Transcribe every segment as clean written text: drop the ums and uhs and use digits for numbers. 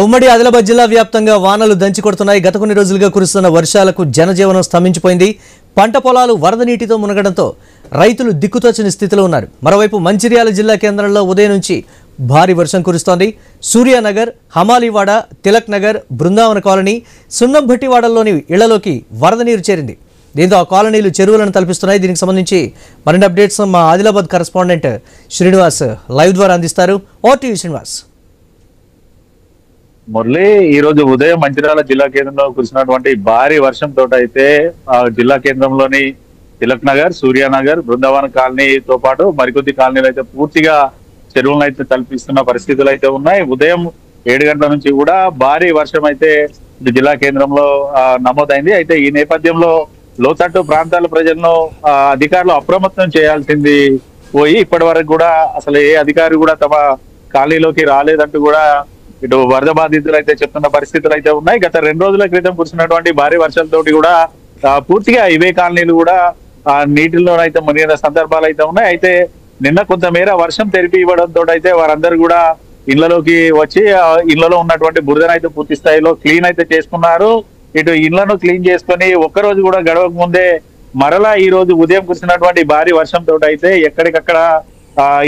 ఉమ్మడి ఆదిలాబాద్ జిల్లా వ్యాప్తంగా వానలు దంచి కొడుతున్నాయి. గత కొన్ని రోజులుగా కురుస్తున్న వర్షాలకు జనజీవనం స్తంభించిపోయింది. పంట పొలాలు వరద నీటితో మునగడంతో రైతులు దిక్కుతోచని స్థితిలో ఉన్నారు. మరోవైపు మంచిర్యాల జిల్లా కేంద్రంలో ఉదయం నుంచి భారీ వర్షం కురుస్తోంది. సూర్యానగర్, హమాలీవాడ, తిలక్ నగర్, బృందావన కాలనీ, సున్నంభట్టివాడల్లోని ఇళ్లలోకి వరద నీరు చేరింది. దీంతో ఆ కాలనీలు చెరువులను తలపిస్తున్నాయి. దీనికి సంబంధించి మరిన్ని అప్డేట్స్ మా ఆదిలాబాద్ కరెస్పాండెంట్ శ్రీనివాస్ లైవ్ ద్వారా అందిస్తారు. ఓటీవీ శ్రీనివాస్. మురళి, ఈ రోజు ఉదయం మంచిర్యాల జిల్లా కేంద్రంలో కురిసినటువంటి భారీ వర్షంతో అయితే జిల్లా కేంద్రంలోని తిలక్ నగర్, సూర్యానగర్, బృందావన కాలనీతో పాటు మరికొద్ది కాలనీలు అయితే పూర్తిగా చెరువులను అయితే తలపిస్తున్న పరిస్థితులు అయితే ఉన్నాయి. ఉదయం 7 గంటల నుంచి కూడా భారీ వర్షం అయితే జిల్లా కేంద్రంలో నమోదైంది. అయితే ఈ నేపథ్యంలో లోతట్టు ప్రాంతాల ప్రజలను అధికారులు అప్రమత్తం చేయాల్సింది పోయి ఇప్పటి వరకు కూడా అసలు ఏ అధికారి కూడా తమ కాలనీలోకి రాలేదంటూ కూడా ఇటు వరద బాధితులు అయితే చెప్తున్న పరిస్థితులు అయితే ఉన్నాయి. గత 2 రోజుల క్రితం కురిసినటువంటి భారీ వర్షాలతోటి కూడా పూర్తిగా ఇవే కాలనీలు కూడా నీటిలో అయితే మునిగిన సందర్భాలు అయితే ఉన్నాయి. అయితే నిన్న కొంతమేర వర్షం తెరిపి ఇవ్వడంతో అయితే వారందరూ కూడా ఇళ్లలోకి వచ్చి ఇళ్లలో ఉన్నటువంటి బురదనైతే పూర్తి స్థాయిలో క్లీన్ అయితే చేసుకున్నారు. ఇటు ఇళ్లను క్లీన్ చేసుకొని ఒక్కరోజు కూడా గడవక ముందే మరలా ఈ రోజు ఉదయం కురిసినటువంటి భారీ వర్షంతో అయితే ఎక్కడికక్కడ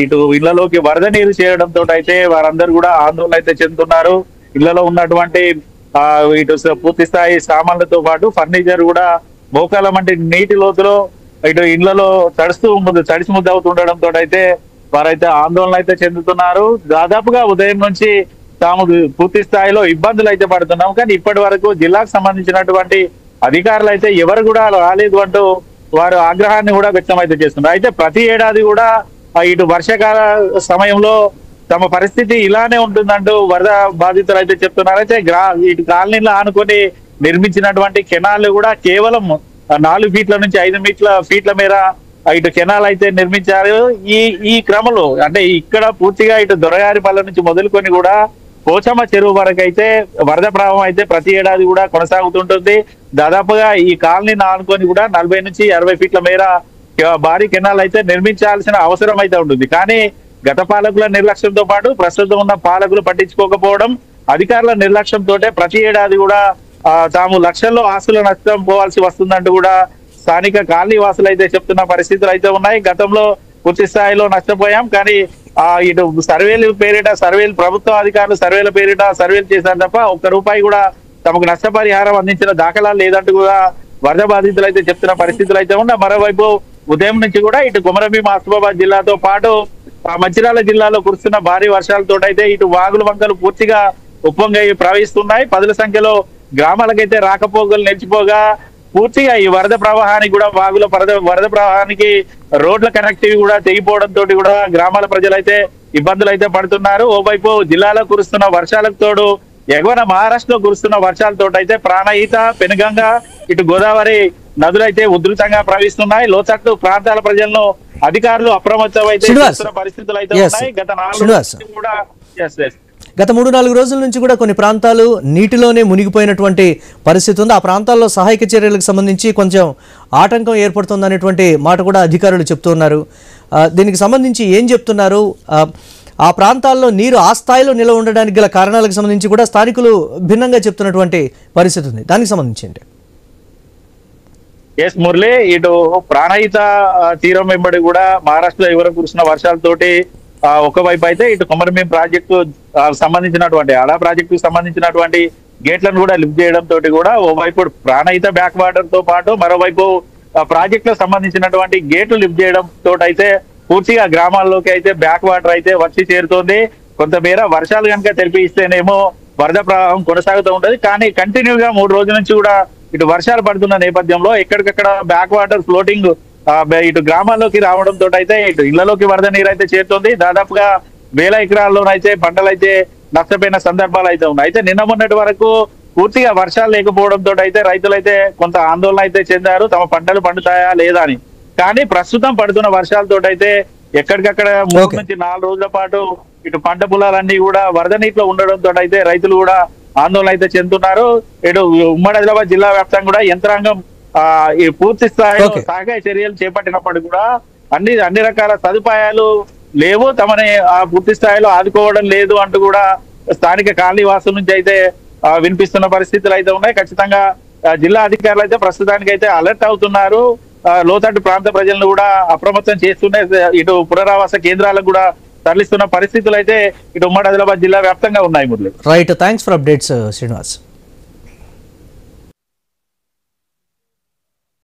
ఇటు ఇళ్లలోకి వరద నీరు చేరడంతో అయితే వారందరూ కూడా ఆందోళన అయితే చెందుతున్నారు. ఇళ్లలో ఉన్నటువంటి ఇటు పూర్తి స్థాయి సామాన్లతో పాటు ఫర్నిచర్ కూడా మోకాల వంటి నీటి లోతులో ఇటు ఇళ్లలో తడిసి ముద్ద అవుతుండడంతో అయితే వారైతే ఆందోళన అయితే చెందుతున్నారు. దాదాపుగా ఉదయం నుంచి తాము పూర్తి స్థాయిలో ఇబ్బందులు అయితే పడుతున్నాం, కానీ ఇప్పటి వరకు జిల్లాకు సంబంధించినటువంటి అధికారులు అయితే ఎవరు కూడా రాలేదు అంటూ వారు ఆగ్రహాన్ని కూడా వ్యక్తం అయితే చేస్తున్నారు. అయితే ప్రతి ఏడాది కూడా ఇటు వర్షాకాల సమయంలో తమ పరిస్థితి ఇలానే ఉంటుందంటూ వరద బాధితులు అయితే చెప్తున్నారు. అయితే ఇటు కాలనీలో ఆనుకొని నిర్మించినటువంటి కెనాల్ కూడా కేవలం 4 ఫీట్ల నుంచి 5 ఫీట్ల మేర ఇటు కెనాల్ అయితే నిర్మించారు. ఈ క్రమంలో అంటే ఇక్కడ పూర్తిగా ఇటు దొరగారిపల్లె నుంచి మొదలుకొని కూడా పోచమ్మ చెరువు వరకు అయితే వరద ప్రవాహం అయితే ప్రతి ఏడాది కూడా కొనసాగుతుంటుంది. దాదాపుగా ఈ కాలనీని ఆనుకొని కూడా 40 నుంచి 60 ఫీట్ల మేర భారీ కెనాల్ అయితే నిర్మించాల్సిన అవసరం అయితే ఉంటుంది. కానీ గత పాలకుల నిర్లక్ష్యంతో పాటు ప్రస్తుతం ఉన్న పాలకులు పట్టించుకోకపోవడం, అధికారుల నిర్లక్ష్యంతో ప్రతి ఏడాది కూడా తాము లక్షల్లో ఆస్తుల నష్టం పోవాల్సి వస్తుందంటూ కూడా స్థానిక కాలనీ వాసులు అయితే చెప్తున్న పరిస్థితులు అయితే ఉన్నాయి. గతంలో పూర్తి స్థాయిలో నష్టపోయాం, కానీ ఇటు సర్వేలు ప్రభుత్వ అధికారులు సర్వేల పేరిట సర్వేలు చేశారు తప్ప ₹1 కూడా తమకు నష్టపరిహారం అందించిన దాఖలాలు లేదంటూ కూడా వరద బాధితులు అయితే చెప్తున్న పరిస్థితులు అయితే ఉన్నాయి. మరోవైపు ఉదయం నుంచి కూడా ఇటు కొమరంభీం ఆసిఫాబాద్ జిల్లాతో పాటు మంచిర్యాల జిల్లాలో కురుస్తున్న భారీ వర్షాలతో అయితే ఇటు వాగులు వంకలు పూర్తిగా ఉప్పొంగి ప్రవహిస్తున్నాయి. 10ల సంఖ్యలో గ్రామాలకైతే రాకపోకలు నిలిచిపోగా పూర్తిగా ఈ వరద ప్రవాహానికి కూడా వరద ప్రవాహానికి రోడ్ల కనెక్టివిటీ కూడా తెగిపోవడంతో కూడా గ్రామాల ప్రజలైతే ఇబ్బందులు అయితే పడుతున్నారు. ఓవైపు జిల్లాలో కురుస్తున్న వర్షాలకు తోడు ఎగువన మహారాష్ట్రలో కురుస్తున్న వర్షాలతో అయితే ప్రాణహిత, పెనుగంగ, ఇటు గోదావరి నదులైతే ఉధృతంగా ప్రవహిస్తున్నాయి. లోతట్టు ప్రాంతాల ప్రజలను అధికారులు అప్రమత్తం అయితే పరిస్థితులు అయితే ఉన్నాయి. గత 3-4 రోజుల నుంచి కూడా కొన్ని ప్రాంతాలు నీటిలోనే మునిగిపోయినటువంటి పరిస్థితి ఉంది. ఆ ప్రాంతాల్లో సహాయక చర్యలకు సంబంధించి కొంచెం ఆటంకం ఏర్పడుతుందనేటువంటి మాట కూడా అధికారులు చెప్తున్నారు. దీనికి సంబంధించి ఏం చెప్తున్నారు? ఆ ప్రాంతాల్లో నీరు ఆ స్థాయిలో నిలవ ఉండడానికి గల కారణాలకు సంబంధించి కూడా స్థానికులు భిన్నంగా చెప్తున్నటువంటి పరిస్థితి ఉంది. దానికి సంబంధించి ఏంటి? ఎస్ మురళి, ఇటు ప్రాణహిత తీరం వెంబడి కూడా మహారాష్ట్రలో ఎవరు కురిసిన వర్షాలతోటి ఒకవైపు అయితే ఇటు కొమరంభీం ప్రాజెక్టు సంబంధించినటువంటి ప్రాజెక్టుకు సంబంధించినటువంటి గేట్లను కూడా లిఫ్ట్ చేయడంతో కూడా ఓవైపు ప్రాణహిత బ్యాక్ వాటర్ తో పాటు మరోవైపు ప్రాజెక్టులకు సంబంధించినటువంటి గేట్లు లిఫ్ట్ చేయడంతో అయితే పూర్తిగా గ్రామాల్లోకి అయితే బ్యాక్ వాటర్ అయితే వచ్చి చేరుతోంది. కొంతమేర వర్షాలు కనుక తెలిపి ఇస్తేనేమో వరద ప్రవాహం కొనసాగుతూ ఉంటది. కానీ కంటిన్యూగా 3 రోజుల నుంచి కూడా ఇటు వర్షాలు పడుతున్న నేపథ్యంలో ఎక్కడికక్కడ బ్యాక్ వాటర్ ఫ్లోటింగ్ ఇటు గ్రామాల్లోకి రావడంతో అయితే ఇటు ఇళ్లలోకి వరద నీరు అయితే చేరుతోంది. దాదాపుగా 1000 ఎకరాల్లోనైతే పంటలు అయితే నష్టపోయిన సందర్భాలు అయితే ఉన్నాయి. అయితే నిన్న మొన్నటి వరకు పూర్తిగా వర్షాలు లేకపోవడంతో అయితే రైతులైతే కొంత ఆందోళన అయితే చెందారు, తమ పంటలు పండుతాయా లేదా అని. కానీ ప్రస్తుతం పడుతున్న వర్షాలతో అయితే ఎక్కడికక్కడ 3 నుంచి 4 రోజుల పాటు ఇటు పంట పొలాలన్నీ కూడా వరద నీటిలో ఉండడంతో అయితే రైతులు కూడా ఆందోళన అయితే చెందుతున్నారు. ఇటు ఉమ్మడి ఆదిలాబాద్ జిల్లా వ్యాప్తంగా కూడా యంత్రాంగం ఈ పూర్తి స్థాయిలో సహాయ చర్యలు చేపట్టినప్పటికీ కూడా అన్ని రకాల సదుపాయాలు లేవు, తమని పూర్తి స్థాయిలో ఆదుకోవడం లేదు అంటూ కూడా స్థానిక కాలనీ వాసుల నుంచి అయితే వినిపిస్తున్న పరిస్థితులు అయితే ఉన్నాయి. ఖచ్చితంగా జిల్లా అధికారులు అయితే ప్రస్తుతానికి అయితే అలర్ట్ అవుతున్నారు. లోతట్టు ప్రాంత ప్రజలను కూడా అప్రమత్తం చేస్తూనే ఇటు పునరావాస కేంద్రాలకు కూడా తరలిస్తున్న పరిస్థితులు అయితే ఇటు ఉమ్మడి ఆదిలాబాద్ జిల్లా వ్యాప్తంగా ఉన్నాయి. Murali, right, thanks for updates Srinivas.